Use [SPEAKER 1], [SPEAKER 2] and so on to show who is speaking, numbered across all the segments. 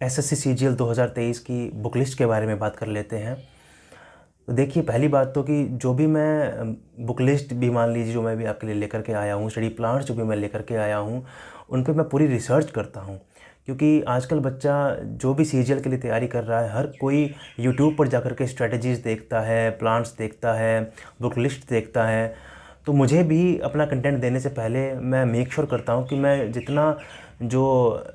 [SPEAKER 1] SSC CGL 2023 की book list के बारे में बात कर लेते हैं। तो देखिए, पहली बात तो कि जो भी मैं बुक लिस्ट भी मान लीजिए जो मैं भी आपके लिए लेकर के आया हूँ, स्टडी प्लान्स जो भी मैं लेकर के आया हूँ, उन पे मैं पूरी रिसर्च करता हूँ। क्योंकि आजकल बच्चा जो भी सीजीएल के लिए तैयारी कर रहा है, हर कोई यूट्यूब पर जाकर के स्ट्रेटजीज़ देखता है, प्लान्स देखता है, बुक लिस्ट देखता है। तो मुझे भी अपना कंटेंट देने से पहले मैं मेक श्योर करता हूँ कि मैं जितना जो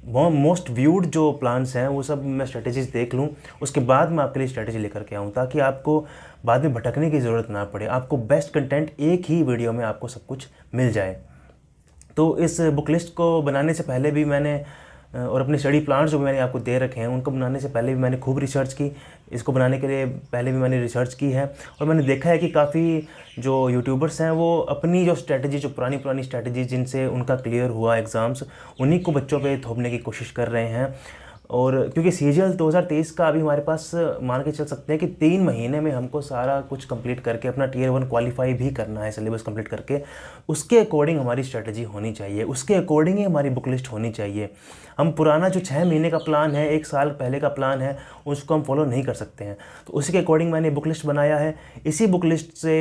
[SPEAKER 1] मोस्ट व्यूड जो प्लान्स हैं वो सब मैं स्ट्रेटजीज़ देख लूँ, उसके बाद मैं आपके लिए स्ट्रेटजी लेकर के आऊँ, ताकि आपको बाद में भटकने की ज़रूरत ना पड़े, आपको बेस्ट कंटेंट एक ही वीडियो में आपको सब कुछ मिल जाए। तो इस बुक लिस्ट को बनाने से पहले भी मैंने और अपने स्टडी प्लान्स जो मैंने आपको दे रखे हैं उनको बनाने से पहले भी मैंने खूब रिसर्च की। इसको बनाने के लिए पहले भी मैंने रिसर्च की है और मैंने देखा है कि काफ़ी जो यूट्यूबर्स हैं वो अपनी जो स्ट्रेटजी, जो पुरानी स्ट्रेटजी जिनसे उनका क्लियर हुआ एग्ज़ाम्स, उन्हीं को बच्चों पे थोपने की कोशिश कर रहे हैं। और क्योंकि सीजीएल 2023 का अभी हमारे पास मान के चल सकते हैं कि 3 महीने में हमको सारा कुछ कंप्लीट करके अपना टियर 1 क्वालिफाई भी करना है, सिलेबस कंप्लीट करके। उसके अकॉर्डिंग हमारी स्ट्रेटजी होनी चाहिए, उसके अकॉर्डिंग ही हमारी बुक लिस्ट होनी चाहिए। हम पुराना जो 6 महीने का प्लान है, 1 साल पहले का प्लान है, उसको हम फॉलो नहीं कर सकते हैं। तो उसी के अकॉर्डिंग मैंने बुक लिस्ट बनाया है। इसी बुक लिस्ट से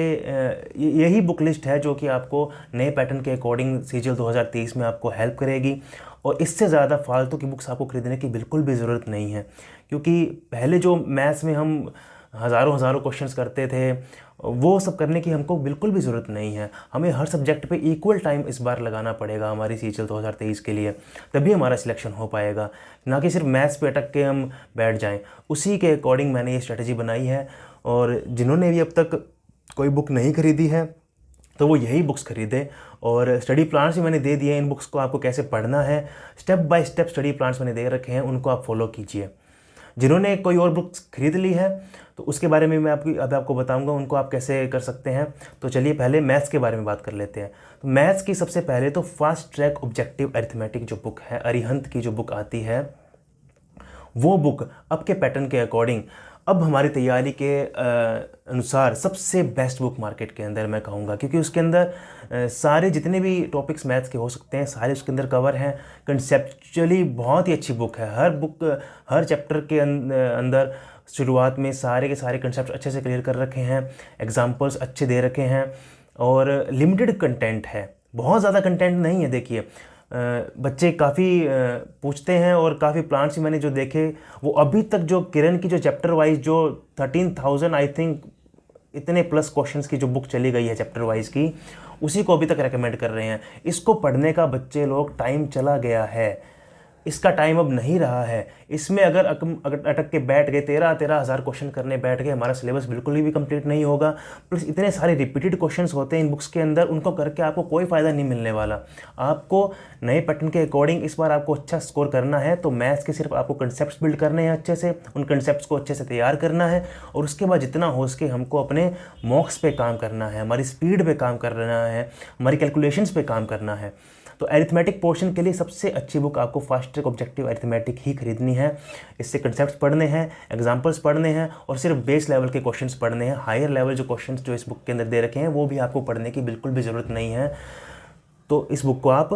[SPEAKER 1] यही बुक लिस्ट है जो कि आपको नए पैटर्न के अकॉर्डिंग सीजीएल 2023 में आपको हेल्प करेगी। और इससे ज़्यादा फालतू की बुक्स आपको खरीदने की बिल्कुल भी ज़रूरत नहीं है। क्योंकि पहले जो मैथ्स में हम हज़ारों क्वेश्चंस करते थे, वो सब करने की हमको बिल्कुल भी ज़रूरत नहीं है। हमें हर सब्जेक्ट पे इक्वल टाइम इस बार लगाना पड़ेगा हमारी सीजीएल 2023 के लिए, तभी हमारा सिलेक्शन हो पाएगा, ना कि सिर्फ मैथ्स पे अटक के हम बैठ जाएं। उसी के अकॉर्डिंग मैंने ये स्ट्रेटजी बनाई है। और जिन्होंने भी अब तक कोई बुक नहीं खरीदी है तो वो यही बुक्स खरीदे। और स्टडी प्लान्स भी मैंने दे दिए हैं, इन बुक्स को आपको कैसे पढ़ना है, step by step study plans मैंने दे रखे हैं, उनको आप फॉलो कीजिए। जिन्होंने कोई और बुक्स खरीद ली है तो उसके बारे में मैं आपको बताऊंगा उनको आप कैसे कर सकते हैं। तो चलिए पहले मैथ्स के बारे में बात कर लेते हैं। तो मैथ्स की सबसे पहले तो फास्ट ट्रैक ऑब्जेक्टिव अरिथमेटिक जो बुक है, अरिहंत की जो बुक आती है, वो बुक अब के पैटर्न के अकॉर्डिंग अब हमारी तैयारी के अनुसार सबसे बेस्ट बुक मार्केट के अंदर मैं कहूँगा। क्योंकि उसके अंदर सारे जितने भी टॉपिक्स मैथ्स के हो सकते हैं सारे उसके अंदर कवर हैं। कंसेप्चुअली बहुत ही अच्छी बुक है। हर चैप्टर के अंदर शुरुआत में सारे के सारे कंसेप्ट अच्छे से क्लियर कर रखे हैं, एग्जाम्पल्स अच्छे दे रखे हैं और लिमिटेड कंटेंट है, बहुत ज़्यादा कंटेंट नहीं है। देखिए बच्चे काफ़ी पूछते हैं और काफ़ी प्लान्स मैंने जो देखे वो अभी तक जो किरण की जो चैप्टर वाइज जो 13,000 आई थिंक इतने प्लस क्वेश्चंस की जो बुक चली गई है चैप्टर वाइज की, उसी को अभी तक रेकमेंड कर रहे हैं। इसको पढ़ने का बच्चे लोग टाइम चला गया है, इसका टाइम अब नहीं रहा है। इसमें अगर अटक के बैठ गए 13 हज़ार क्वेश्चन करने बैठ गए, हमारा सिलेबस बिल्कुल भी कंप्लीट नहीं होगा। प्लस इतने सारे रिपीटेड क्वेश्चंस होते हैं इन बुक्स के अंदर, उनको करके आपको कोई फ़ायदा नहीं मिलने वाला। आपको नए पैटर्न के अकॉर्डिंग इस बार आपको अच्छा स्कोर करना है तो मैथ्स के सिर्फ आपको कंसेप्ट बिल्ड करने हैं अच्छे से, उन कंसेप्ट को अच्छे से तैयार करना है। और उसके बाद जितना हो सके हमको अपने मॉक्स पे काम करना है, हमारी स्पीड पे काम करना है, हमारी कैलकुलेशंस पे काम करना है। तो अरिथमेटिक पोर्शन के लिए सबसे अच्छी बुक आपको फास्ट ट्रैक ऑब्जेक्टिव अरिथमेटिक ही खरीदनी है। इससे कंसेप्ट्स पढ़ने हैं, एग्जांपल्स पढ़ने हैं और सिर्फ बेस लेवल के क्वेश्चंस पढ़ने हैं। हायर लेवल जो क्वेश्चंस जो इस बुक के अंदर दे रखे हैं वो भी आपको पढ़ने की बिल्कुल भी ज़रूरत नहीं है। तो इस बुक को आप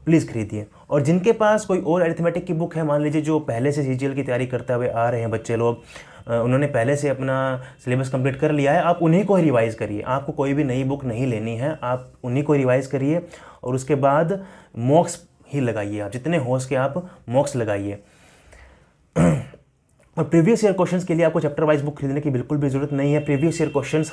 [SPEAKER 1] प्लीज़ खरीदिए। और जिनके पास कोई और अरिथमेटिक की बुक है, मान लीजिए जो पहले से सीजीएल की तैयारी करते हुए आ रहे हैं बच्चे लोग, उन्होंने पहले से अपना सिलेबस कंप्लीट कर लिया है, आप उन्हीं को ही रिवाइज़ करिए। आपको कोई भी नई बुक नहीं लेनी है, आप उन्हीं को रिवाइज़ करिए और उसके बाद मॉक्स ही लगाइए। आप जितने हो सके आप मॉक्स लगाइए। और प्रीवियस ईयर क्वेश्चंस के लिए आपको चैप्टर वाइज बुक खरीदने की बिल्कुल भी ज़रूरत नहीं है। प्रीवियस ईयर क्वेश्चंस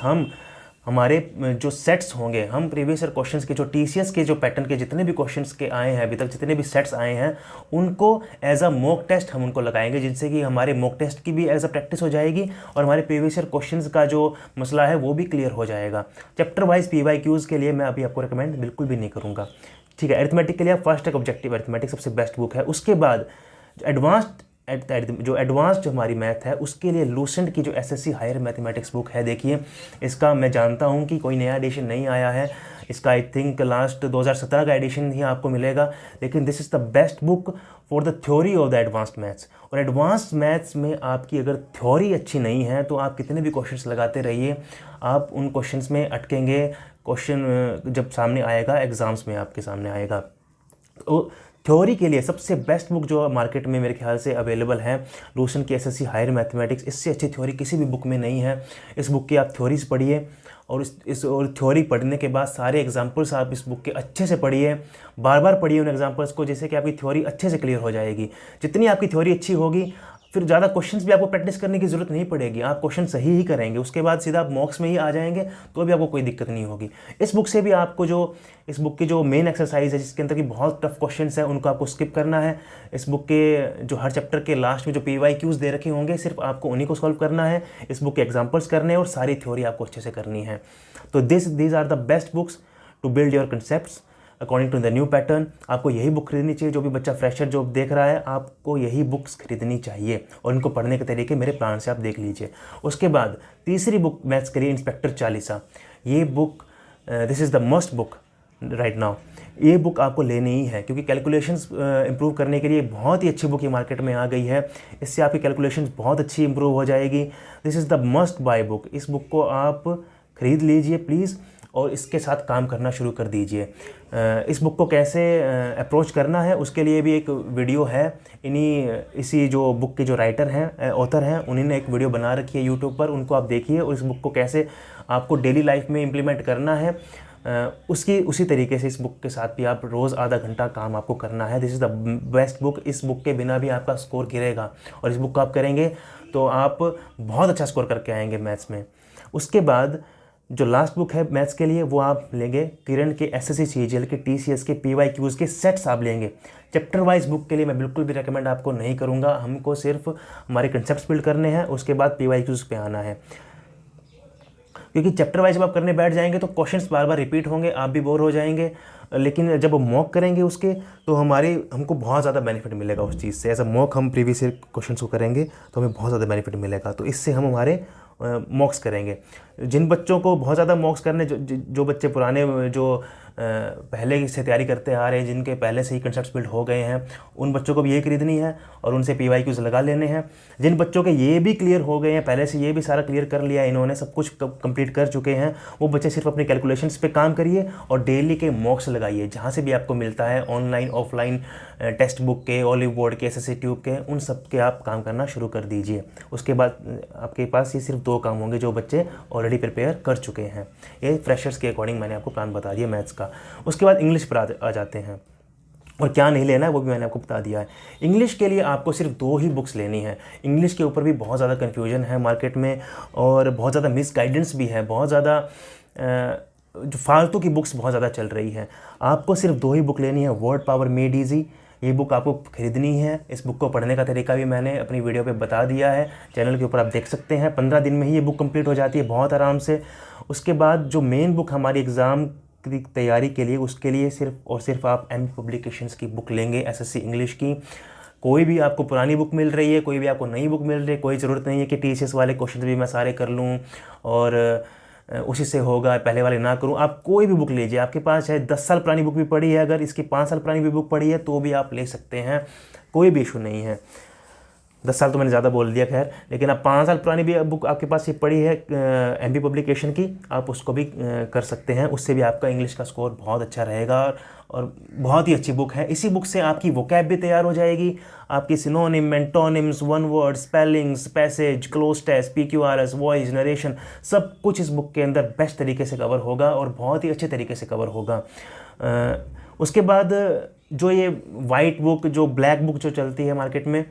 [SPEAKER 1] हमारे जो सेट्स होंगे, हम प्रीवियस ईयर क्वेश्चंस के जो टीसीएस के जो पैटर्न के जितने भी क्वेश्चंस के आए हैं अभी तक, जितने भी सेट्स आए हैं, उनको एज अ मॉक टेस्ट हम उनको लगाएंगे, जिनसे कि हमारे मॉक टेस्ट की भी एज अ प्रैक्टिस हो जाएगी और हमारे प्रीवियस ईयर क्वेश्चंस का जो मसला है वो भी क्लियर हो जाएगा। चैप्टर वाइज PYQs के लिए मैं अभी आपको रिकमेंड बिल्कुल भी नहीं करूँगा। ठीक है, अरिथमेटिक के लिए फास्ट ट्रैक ऑब्जेक्टिव अरिथमेटिक सबसे बेस्ट बुक है। उसके बाद जो एडवांस्ड हमारी मैथ है उसके लिए लूसेंट की जो एसएससी हायर मैथमेटिक्स बुक है, देखिए इसका मैं जानता हूँ कि कोई नया एडिशन नहीं आया है, इसका आई थिंक लास्ट 2017 का एडिशन ही आपको मिलेगा, लेकिन this is the best book for the theory of the advanced maths. और एडवांस्ड मैथ्स में आपकी अगर थ्योरी अच्छी नहीं है तो आप कितने भी क्वेश्चंस लगाते रहिए, आप उन क्वेश्चंस में अटकेंगे। क्वेश्चन जब सामने आएगा एग्ज़ाम्स में आपके सामने आएगा, तो थ्योरी के लिए सबसे बेस्ट बुक जो मार्केट में मेरे ख्याल से अवेलेबल है, रोशन की एसएससी हायर मैथमेटिक्स। इससे अच्छी थ्योरी किसी भी बुक में नहीं है। इस बुक की आप थ्योरीज पढ़िए और और थ्योरी पढ़ने के बाद सारे एग्जांपल्स आप इस बुक के अच्छे से पढ़िए, बार बार पढ़िए उन एग्जांपल्स को, जिससे कि आपकी थ्योरी अच्छे से क्लियर हो जाएगी। जितनी आपकी थ्योरी अच्छी होगी, फिर ज़्यादा क्वेश्चंस भी आपको प्रैक्टिस करने की ज़रूरत नहीं पड़ेगी, आप क्वेश्चन सही ही करेंगे, उसके बाद सीधा आप मॉक्स में ही आ जाएंगे, तो भी आपको कोई दिक्कत नहीं होगी। इस बुक से भी आपको इस बुक की जो मेन एक्सरसाइज है, जिसके अंदर की बहुत टफ क्वेश्चंस है, उनको आपको स्किप करना है। इस बुक के जो हर चैप्टर के लास्ट में जो PYQs दे रखे होंगे, सिर्फ आपको उन्हीं को सॉल्व करना है, इस बुक के एग्जाम्पल्स करने हैं और सारी थ्योरी आपको अच्छे से करनी है। तो these are the best books to build your concepts according to the new pattern. आपको यही बुक खरीदनी चाहिए। जो भी बच्चा फ्रेशर जो देख रहा है, आपको यही बुक्स खरीदनी चाहिए और इनको पढ़ने के तरीके मेरे प्लान से आप देख लीजिए। उसके बाद तीसरी बुक मैथ्स के लिए इंस्पेक्टर चालीसा। ये book this is the must book right now. ये बुक आपको लेनी ही है, क्योंकि कैलकुलेशंस इंप्रूव करने के लिए बहुत ही अच्छी बुक ये मार्केट में आ गई है। इससे आपकी कैलकुलेशंस बहुत अच्छी इंप्रूव हो जाएगी। This is the must buy book. इस बुक को आप खरीद लीजिए प्लीज़ और इसके साथ काम करना शुरू कर दीजिए। इस बुक को कैसे अप्रोच करना है, उसके लिए भी एक वीडियो है। इसी जो बुक के जो राइटर हैं, ऑथर हैं, उन्होंने एक वीडियो बना रखी है यूट्यूब पर, उनको आप देखिए और इस बुक को कैसे आपको डेली लाइफ में इम्प्लीमेंट करना है, उसी तरीके से इस बुक के साथ भी आप रोज़ आधा घंटा काम आपको करना है। This is the best book. इस बुक के बिना भी आपका स्कोर गिरेगा और इस बुक को आप करेंगे तो आप बहुत अच्छा स्कोर करके आएंगे मैथ्स में। उसके बाद जो लास्ट बुक है मैथ्स के लिए, वो आप लेंगे किरण के SSC CGL के TCS के PYQs के सेट्स आप लेंगे। चैप्टर वाइज बुक के लिए मैं बिल्कुल भी रेकमेंड आपको नहीं करूँगा। हमको सिर्फ हमारे कंसेप्ट बिल्ड करने हैं, उसके बाद PYQs पे आना है, क्योंकि चैप्टर वाइज जब आप करने बैठ जाएंगे तो क्वेश्चंस बार बार रिपीट होंगे, आप भी बोर हो जाएंगे। लेकिन जब मॉक करेंगे उसके, तो हमको बहुत ज़्यादा बेनिफिट मिलेगा उस चीज़ से। एज अ मॉक हम प्रीवियस ईयर क्वेश्चन को करेंगे तो हमें बहुत ज़्यादा बेनिफिट मिलेगा। तो इससे हम हमारे मॉक्स करेंगे। जिन बच्चों को बहुत ज़्यादा मॉक्स करने, जो बच्चे पुराने जो पहले से तैयारी करते आ रहे हैं, जिनके पहले से ही कंसेप्ट बिल्ड हो गए हैं, उन बच्चों को भी ये खरीदनी है और उनसे PYQs लगा लेने हैं। जिन बच्चों के ये भी क्लियर हो गए हैं, पहले से ये भी सारा क्लियर कर लिया, इन्होंने सब कुछ कंप्लीट कर चुके हैं, वो बच्चे सिर्फ अपने कैलकुलेशंस पे काम करिए और डेली के मॉक्स लगाइए, जहाँ से भी आपको मिलता है, ऑनलाइन ऑफलाइन, टेक्स्ट बुक के, ऑलिव बोर्ड के, SSC ट्यूब के, उन सब के आप काम करना शुरू कर दीजिए। उसके बाद आपके पास ये सिर्फ 2 काम होंगे जो बच्चे ऑलरेडी प्रिपेयर कर चुके हैं। ये फ्रेशर्स के अकॉर्डिंग मैंने आपको प्लान बता दिया मैथ्स का। उसके बाद इंग्लिश पर आ जाते हैं, और क्या नहीं लेना है वो भी मैंने आपको बता दिया है। इंग्लिश के लिए आपको सिर्फ 2 ही बुक्स लेनी है। इंग्लिश के ऊपर भी बहुत ज़्यादा कन्फ्यूजन है मार्केट में और बहुत ज़्यादा मिसगाइडेंस भी है, बहुत ज़्यादा जो फालतू की बुक्स बहुत ज़्यादा चल रही है। आपको सिर्फ 2 ही बुक लेनी है। वर्ड पावर मेड ईजी, ये बुक आपको खरीदनी है। इस बुक को पढ़ने का तरीका भी मैंने अपनी वीडियो पे बता दिया है, चैनल के ऊपर आप देख सकते हैं। 15 दिन में ही ये बुक कंप्लीट हो जाती है बहुत आराम से। उसके बाद जो मेन बुक हमारी एग्ज़ाम की तैयारी के लिए, उसके लिए सिर्फ और सिर्फ आप MB पब्लिकेशंस की बुक लेंगे, SSC इंग्लिश की। कोई भी आपको पुरानी बुक मिल रही है, कोई भी आपको नई बुक मिल रही है, कोई ज़रूरत नहीं है कि TCS वाले क्वेश्चन भी मैं सारे कर लूँ और उसी से होगा, पहले वाले ना करूं। आप कोई भी बुक लीजिए, आपके पास है 10 साल पुरानी बुक भी पड़ी है, अगर इसकी 5 साल पुरानी भी बुक पड़ी है तो भी आप ले सकते हैं, कोई भी इशू नहीं है। 10 साल तो मैंने ज़्यादा बोल दिया खैर, लेकिन आप 5 साल पुरानी भी बुक आपके पास ये पड़ी है MB पब्लिकेशन की, आप उसको भी कर सकते हैं। उससे भी आपका इंग्लिश का स्कोर बहुत अच्छा रहेगा और बहुत ही अच्छी बुक है। इसी बुक से आपकी वोकैब भी तैयार हो जाएगी, आपकी synonym, antonyms, one word, spellings, passage, close test, PQRS, voice, narration, सब कुछ इस बुक के अंदर बेस्ट तरीके से कवर होगा और बहुत ही अच्छे तरीके से कवर होगा। उसके बाद जो ये वाइट बुक, जो ब्लैक बुक जो चलती है मार्केट में,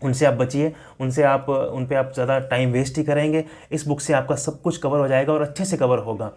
[SPEAKER 1] उनसे आप बचिए, उन पे आप ज़्यादा टाइम वेस्ट ही करेंगे। इस बुक से आपका सब कुछ कवर हो जाएगा और अच्छे से कवर होगा,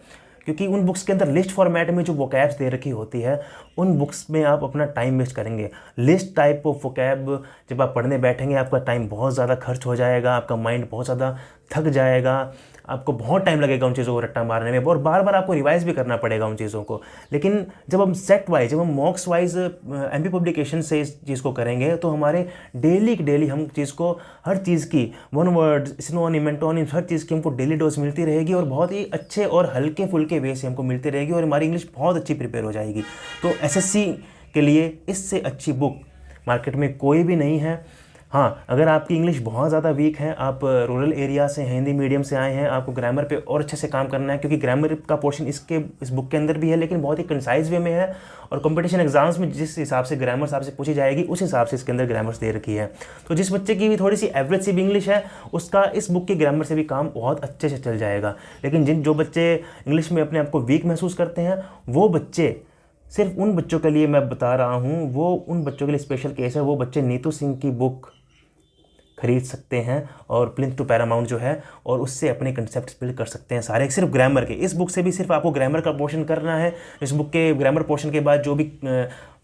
[SPEAKER 1] क्योंकि उन बुक्स के अंदर लिस्ट फॉर्मेट में जो वोकैब्स दे रखी होती है, उन बुक्स में आप अपना टाइम वेस्ट करेंगे। लिस्ट टाइप ऑफ वोकैब जब आप पढ़ने बैठेंगे, आपका टाइम बहुत ज़्यादा खर्च हो जाएगा, आपका माइंड बहुत ज़्यादा थक जाएगा, आपको बहुत टाइम लगेगा उन चीज़ों को रट्टा मारने में और बार बार आपको रिवाइज भी करना पड़ेगा उन चीज़ों को। लेकिन जब हम सेट वाइज, जब हम मॉक्स वाइज MB पब्लिकेशन से इस चीज़ को करेंगे, तो हमारे डेली हम चीज़ को, हर चीज़ की वन वर्ड, सिनोनिम, एंटोनिम्स, हर चीज़ की हमको डेली डोज मिलती रहेगी और बहुत ही अच्छे और हल्के फुल्के वे से हमको मिलती रहेगी और हमारी इंग्लिश बहुत अच्छी प्रिपेयर हो जाएगी। तो SSC के लिए इससे अच्छी बुक मार्केट में कोई भी नहीं है। हाँ, अगर आपकी इंग्लिश बहुत ज़्यादा वीक है, आप रूरल एरिया से हैं, हिंदी मीडियम से आए हैं, आपको ग्रामर पे और अच्छे से काम करना है, क्योंकि ग्रामर का पोर्शन इस बुक के अंदर भी है, लेकिन बहुत ही कंसाइज वे में है, और कंपटीशन एग्जाम्स में जिस हिसाब से ग्रामर आपसे पूछी जाएगी उस हिसाब से इसके अंदर ग्रामर्स दे रखी है। तो जिस बच्चे की भी थोड़ी सी एवरेज सी भी इंग्लिश है, उसका इस बुक की ग्रामर से भी काम बहुत अच्छे से चल जाएगा। लेकिन जो बच्चे इंग्लिश में अपने आप को वीक महसूस करते हैं, वो बच्चे, सिर्फ उन बच्चों के लिए मैं बता रहा हूँ, वो उन बच्चों के लिए स्पेशल केस है। वो बच्चे नीतू सिंह की बुक खरीद सकते हैं और प्लिंथ टू पैरामाउंट जो है, और उससे अपने कंसेप्ट बिल्ड कर सकते हैं सारे, सिर्फ ग्रामर के। इस बुक से भी सिर्फ आपको ग्रामर का पोर्शन करना है। इस बुक के ग्रामर पोर्शन के बाद जो भी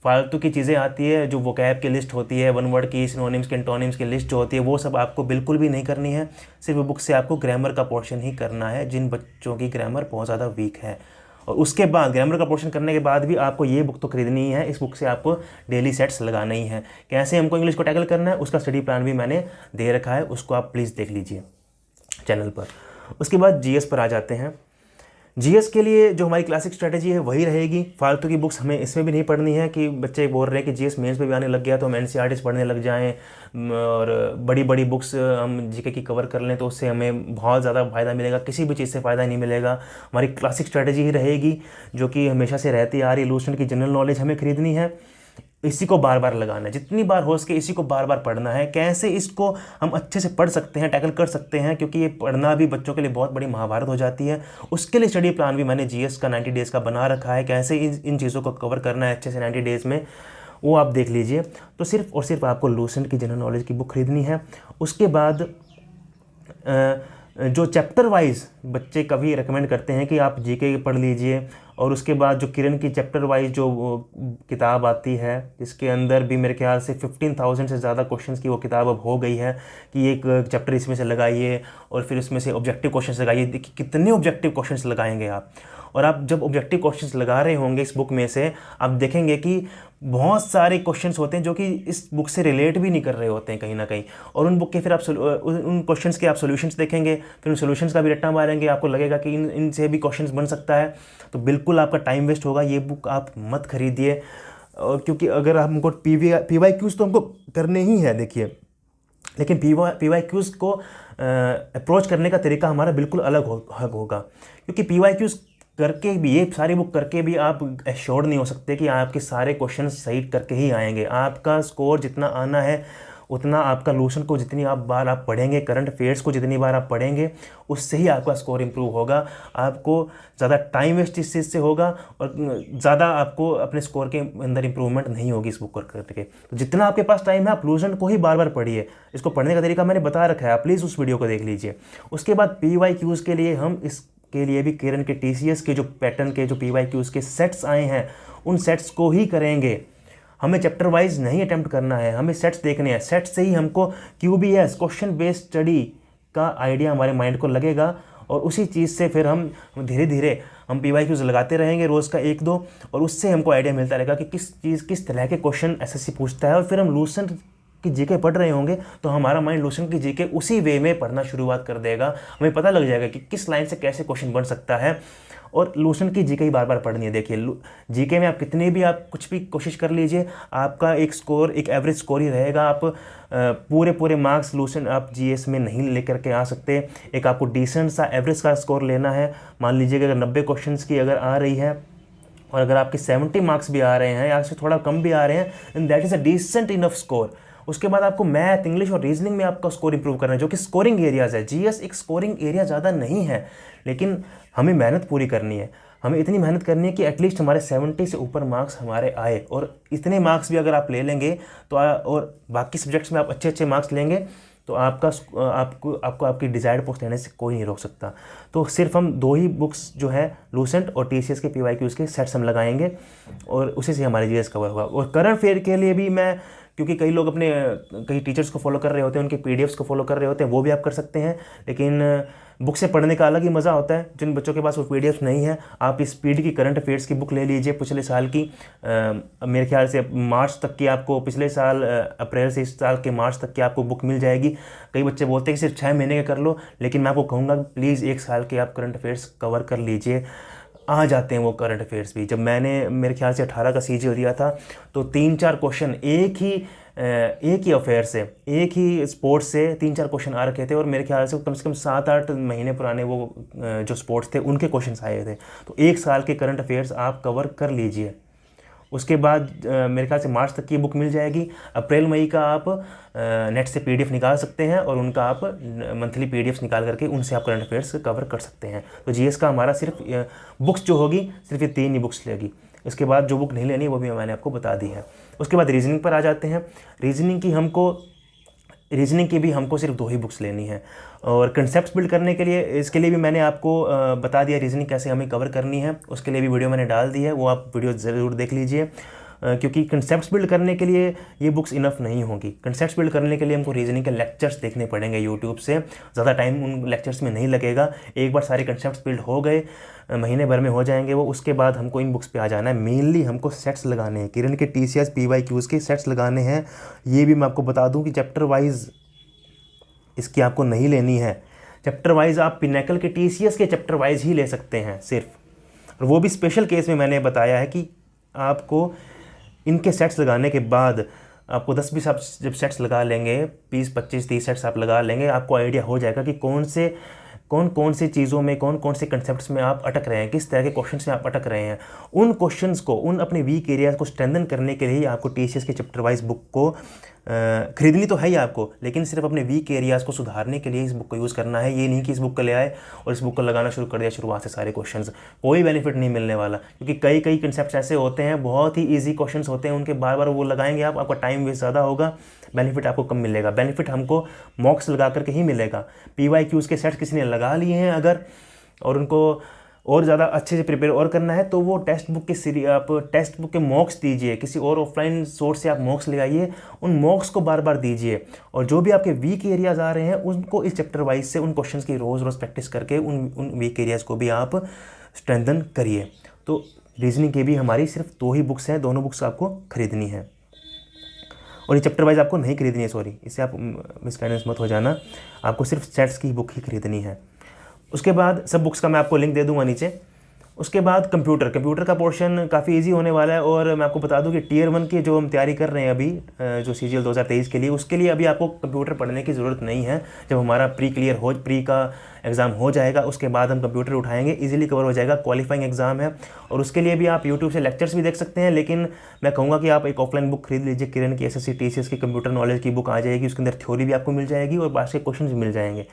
[SPEAKER 1] फालतू की चीज़ें आती है, जो वोकैब की लिस्ट होती है, वन वर्ड की, सिनोनिम्स की, एंटोनिम्स की लिस्ट जो होती है, वो सब आपको बिल्कुल भी नहीं करनी है। सिर्फ बुक से आपको ग्रामर का पोर्शन ही करना है, जिन बच्चों की ग्रामर बहुत ज़्यादा वीक है। और उसके बाद ग्रामर का पोर्शन करने के बाद भी आपको ये बुक तो खरीदनी ही है। इस बुक से आपको डेली सेट्स लगाना ही है। कैसे हमको इंग्लिश को टैकल करना है, उसका स्टडी प्लान भी मैंने दे रखा है, उसको आप प्लीज़ देख लीजिए चैनल पर। उसके बाद जीएस पर आ जाते हैं। जीएस के लिए जो हमारी क्लासिक स्ट्रेटेजी है वही रहेगी। फालतू की बुक्स हमें इसमें भी नहीं पढ़नी है कि बच्चे बोल रहे हैं कि जीएस मेंस पे भी आने लग गया तो हम एनसीईआरटी पढ़ने लग जाएं और बड़ी बड़ी बुक्स हम जीके की कवर कर लें तो उससे हमें बहुत ज़्यादा फ़ायदा मिलेगा। किसी भी चीज़ से फ़ायदा नहीं मिलेगा। हमारी क्लासिक स्ट्रेटेजी ही रहेगी जो कि हमेशा से रहती आ रही। लूसेंट की जनरल नॉलेज हमें खरीदनी है, इसी को बार बार लगाना है, जितनी बार हो सके इसी को बार बार पढ़ना है। कैसे इसको हम अच्छे से पढ़ सकते हैं, टैकल कर सकते हैं, क्योंकि ये पढ़ना भी बच्चों के लिए बहुत बड़ी महाभारत हो जाती है। उसके लिए स्टडी प्लान भी मैंने जीएस का 90 डेज़ का बना रखा है। कैसे इन चीज़ों को कवर करना है अच्छे से 90 डेज़ में, वो आप देख लीजिए। तो सिर्फ और सिर्फ आपको लूसेंट की जनरल नॉलेज की बुक खरीदनी है। उसके बाद जो चैप्टर वाइज बच्चे कभी रिकमेंड करते हैं कि आप जीके पढ़ लीजिए, और उसके बाद जो किरण की चैप्टर वाइज जो किताब आती है, जिसके अंदर भी मेरे ख्याल से 15,000 से ज़्यादा क्वेश्चंस की वो किताब अब हो गई है कि एक चैप्टर इसमें से लगाइए और फिर उसमें से ऑब्जेक्टिव क्वेश्चंस लगाइए। देखिए कितने ऑब्जेक्टिव क्वेश्चंस लगाएंगे आप, और आप जब ऑब्जेक्टिव क्वेश्चंस लगा रहे होंगे इस बुक में से, आप देखेंगे कि बहुत सारे क्वेश्चंस होते हैं जो कि इस बुक से रिलेट भी नहीं कर रहे होते हैं कहीं ना कहीं। और उन बुक के फिर आप उन क्वेश्चंस के आप सॉल्यूशंस देखेंगे, फिर उन सॉल्यूशंस का भी रट्टा मारेंगे, आपको लगेगा कि इनसे भी क्वेश्चंस बन सकता है। तो बिल्कुल आपका टाइम वेस्ट होगा, ये बुक आप मत खरीदिए। और क्योंकि अगर हमको PYQs तो हमको करने ही है, देखिए, लेकिन PYQs को अप्रोच करने का तरीका हमारा बिल्कुल अलग होगा। क्योंकि PYQs करके भी, ये सारी बुक करके भी आप एश्योर्ड नहीं हो सकते कि आपके सारे क्वेश्चन सही करके ही आएंगे। आपका स्कोर जितना आना है उतना आपका लूसेंट को जितनी बार आप पढ़ेंगे, करंट अफेयर्स को जितनी बार आप पढ़ेंगे, उससे ही आपका स्कोर इंप्रूव होगा। आपको ज़्यादा टाइम वेस्ट इस चीज़ से होगा और ज़्यादा आपको अपने स्कोर के अंदर इंप्रूवमेंट नहीं होगी इस बुक को करके। तो जितना आपके पास टाइम है आप लूसेंट को ही बार बार पढ़िए। इसको पढ़ने का तरीका मैंने बता रखा है, आप प्लीज़ उस वीडियो को देख लीजिए। उसके बाद PYQs के लिए हम के लिए भी किरण के TCS के जो पैटर्न के जो PYQs के सेट्स आए हैं, उन सेट्स को ही करेंगे। हमें चैप्टर वाइज नहीं अटेम्प्ट करना है, हमें सेट्स देखने हैं। सेट से ही हमको QBS क्वेश्चन बेस्ड स्टडी का आइडिया हमारे माइंड को लगेगा, और उसी चीज़ से फिर हम धीरे धीरे हम PYQs लगाते रहेंगे रोज़ का 1-2, और उससे हमको आइडिया मिलता रहेगा कि किस तरह के क्वेश्चन SSC पूछता है। और फिर हम लूसेंट की जीके पढ़ रहे होंगे तो हमारा माइंड लूसेंट की जीके उसी वे में पढ़ना शुरुआत कर देगा। हमें पता लग जाएगा कि किस लाइन से कैसे क्वेश्चन बन सकता है, और लूसेंट की जीके ही बार बार पढ़नी है। देखिए जीके में आप कितनी भी आप कुछ भी कोशिश कर लीजिए, आपका एक एवरेज स्कोर ही रहेगा। आप पूरे मार्क्स लूसेंट आप GS में नहीं लेकर के आ सकते। एक आपको डिसेंट सा एवरेज का स्कोर लेना है। मान लीजिए कि अगर 90 क्वेश्चन की अगर आ रही है और अगर आपके 70 मार्क्स भी आ रहे हैं या उससे थोड़ा कम भी आ रहे हैं, then that is a decent enough score. उसके बाद आपको मैथ, इंग्लिश और रीजनिंग में आपका स्कोर इंप्रूव करना है, जो कि स्कोरिंग एरियाज है। GS एक स्कोरिंग एरिया ज़्यादा नहीं है, लेकिन हमें मेहनत पूरी करनी है। हमें इतनी मेहनत करनी है कि एटलीस्ट हमारे 70 से ऊपर मार्क्स हमारे आए, और इतने मार्क्स भी अगर आप ले लेंगे तो और बाकी सब्जेक्ट्स में आप अच्छे मार्क्स लेंगे तो आपको आपकी डिज़ायर्ड पोस्ट लेने से कोई नहीं रोक सकता। तो सिर्फ हम 2 ही बुक्स जो है लूसेंट और TCS के PYQs के सेट्स हम लगाएंगे और उसी से हमारी GS कवर होगा। और करंट अफेयर के लिए भी मैं, क्योंकि कई लोग अपने कई टीचर्स को फॉलो कर रहे होते हैं, उनके PDFs को फॉलो कर रहे होते हैं, वो भी आप कर सकते हैं। लेकिन बुक से पढ़ने का अलग ही मज़ा होता है। जिन बच्चों के पास वो PDF नहीं है, आप इस स्पीड की करंट अफेयर्स की बुक ले लीजिए पिछले साल की। मेरे ख्याल से मार्च तक की आपको, पिछले साल अप्रैल से इस साल के मार्च तक की आपको बुक मिल जाएगी। कई बच्चे बोलते हैं कि सिर्फ 6 महीने का कर लो, लेकिन मैं आपको कहूँगा प्लीज़ 1 साल के आप करंट अफेयर्स कवर कर लीजिए। आ जाते हैं वो करंट अफेयर्स भी। जब मैंने मेरे ख्याल से 18 का CGL दिया था तो 3-4 क्वेश्चन एक ही एक ही अफेयर से, एक ही स्पोर्ट्स से 3-4 क्वेश्चन आ रखे थे और मेरे ख्याल से कम 7-8 महीने पुराने वो जो स्पोर्ट्स थे उनके क्वेश्चंस आए थे। तो 1 साल के करंट अफेयर्स आप कवर कर लीजिए। उसके बाद मेरे ख्याल से मार्च तक की बुक मिल जाएगी। अप्रैल मई का आप नेट से पीडीएफ निकाल सकते हैं और उनका आप मंथली पीडीएफ निकाल करके उनसे आप करंट अफेयर्स कवर कर सकते हैं। तो जीएस का हमारा सिर्फ बुक्स जो होगी सिर्फ ये 3 ही बुक्स लेगी। इसके बाद जो बुक नहीं लेनी वो भी मैंने आपको बता दी है। उसके बाद रीजनिंग पर आ जाते हैं। रीजनिंग की भी हमको सिर्फ 2 ही बुक्स लेनी है। और कंसेप्ट बिल्ड करने के लिए, इसके लिए भी मैंने आपको बता दिया रीजनिंग कैसे हमें कवर करनी है। उसके लिए भी वीडियो मैंने डाल दी है, वो आप वीडियो ज़रूर देख लीजिए, क्योंकि कंसेप्ट बिल्ड करने के लिए ये बुक्स इनफ नहीं होगी। कंसेप्ट बिल्ड करने के लिए हमको रीजनिंग के लेक्चर्स देखने पड़ेंगे यूट्यूब से। ज़्यादा टाइम उन लेक्चर्स में नहीं लगेगा। एक बार सारे कंसेप्ट बिल्ड हो गए, महीने भर में हो जाएंगे वो, उसके बाद हमको इन बुक्स पे आ जाना है। मेनली हमको सेट्स लगाने हैं, किरण के TCS PYQs के सेट्स लगाने हैं। ये भी मैं आपको बता दूं कि चैप्टर वाइज इसकी आपको नहीं लेनी है। चैप्टर वाइज आप पिनेकल के TCS के चैप्टर वाइज ही ले सकते हैं सिर्फ, और वो भी स्पेशल केस में मैंने बताया है कि आपको इनके सेट्स लगाने के बाद आपको 10-20 आप जब सेट्स लगा लेंगे, 20-25-30 सेट्स आप लगा लेंगे, आपको आइडिया हो जाएगा कि कौन कौन से चीज़ों में, कौन कौन से कंसेप्ट्स में आप अटक रहे हैं, किस तरह के क्वेश्चंस में आप अटक रहे हैं। उन क्वेश्चंस को, उन अपने वीक एरियाज़ को स्ट्रेंथन करने के लिए आपको TCS के चैप्टर वाइज बुक को खरीदनी तो है ही आपको, लेकिन सिर्फ अपने वीक एरियाज़ को सुधारने के लिए इस बुक को यूज़ करना है। ये नहीं कि इस बुक को ले आए और इस बुक को लगाना शुरू कर दिया शुरुआत से सारे क्वेश्चंस, कोई बेनिफिट नहीं मिलने वाला। क्योंकि कई कंसेप्ट्स ऐसे होते हैं, बहुत ही ईजी क्वेश्चंस होते हैं, उनके बार बार वो लगाएंगे आप, आपका टाइम वेस्ट ज़्यादा होगा, बेनिफिट आपको कम मिलेगा। बेनिफिट हमको मॉक्स लगा करके ही मिलेगा। PYQs के सेट्स किसी ने लगा लिए हैं अगर, और उनको और ज़्यादा अच्छे से प्रिपेयर और करना है, तो वो टेक्स्ट बुक की आप टेक्स्ट बुक के मॉक्स दीजिए, किसी और ऑफलाइन सोर्स से आप मॉक्स ले आइए, उन मॉक्स को बार बार दीजिए। और जो भी आपके वीक एरियाज़ आ रहे हैं उनको इस चैप्टर वाइज से उन क्वेश्चंस की रोज़ प्रैक्टिस करके उन वीक एरियाज़ को भी आप स्ट्रेंथन करिए। तो रीजनिंग की भी हमारी सिर्फ 2 ही बुक्स हैं, दोनों बुक्स आपको खरीदनी है। और ये चैप्टर वाइज आपको नहीं खरीदनी है, सॉरी, इससे आप मिसगाइडेंस मत हो जाना, आपको सिर्फ सेट्स की बुक ही खरीदनी है। उसके बाद सब बुक्स का मैं आपको लिंक दे दूंगा नीचे। उसके बाद कंप्यूटर का पोर्शन काफ़ी इजी होने वाला है। और मैं आपको बता दूं कि Tier 1 की जो हम तैयारी कर रहे हैं अभी, जो CGL 2023 के लिए, उसके लिए अभी आपको कंप्यूटर पढ़ने की ज़रूरत नहीं है। जब हमारा प्री का एग्ज़ाम हो जाएगा उसके बाद हम कंप्यूटर उठाएंगे, इजीली कवर हो जाएगा। क्वालिफाइंग एग्ज़ाम है और उसके लिए भी आप यूट्यूब से लेक्चर्स भी देख सकते हैं, लेकिन मैं कहूँगा कि आप एक ऑफलाइन बुक खरीद लीजिए। किरण की SSC TCS की कंप्यूटर नॉलेज की बुक आ जाएगी, उसके अंदर थ्योरी भी आपको मिल जाएगी और बाकी के क्वेश्चन भी मिल जाएंगे।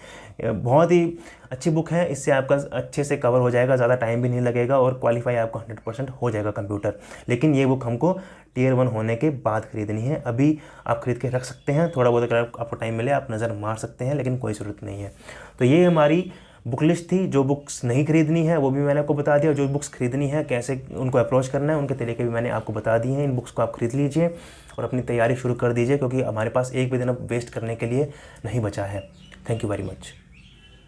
[SPEAKER 1] बहुत ही अच्छी बुक है, इससे आपका अच्छे से कवर हो जाएगा, ज़्यादा टाइम भी नहीं लगेगा और क्वालिफाई आपका 100% हो जाएगा कंप्यूटर। लेकिन ये बुक हमको Tier 1 होने के बाद खरीदनी है। अभी आप खरीद के रख सकते हैं, थोड़ा बहुत अगर आपको टाइम मिले आप नज़र मार सकते हैं, लेकिन कोई ज़रूरत नहीं है। तो ये हमारी बुक लिस्ट थी। जो बुक्स नहीं खरीदनी है वो भी मैंने आपको बता दिया, जो बुक्स खरीदनी है कैसे उनको अप्रोच करना है उनके तरीके भी मैंने आपको बता दिए हैं। इन बुक्स को आप खरीद लीजिए और अपनी तैयारी शुरू कर दीजिए, क्योंकि हमारे पास एक भी दिन अब वेस्ट करने के लिए नहीं बचा है। Thank you very much.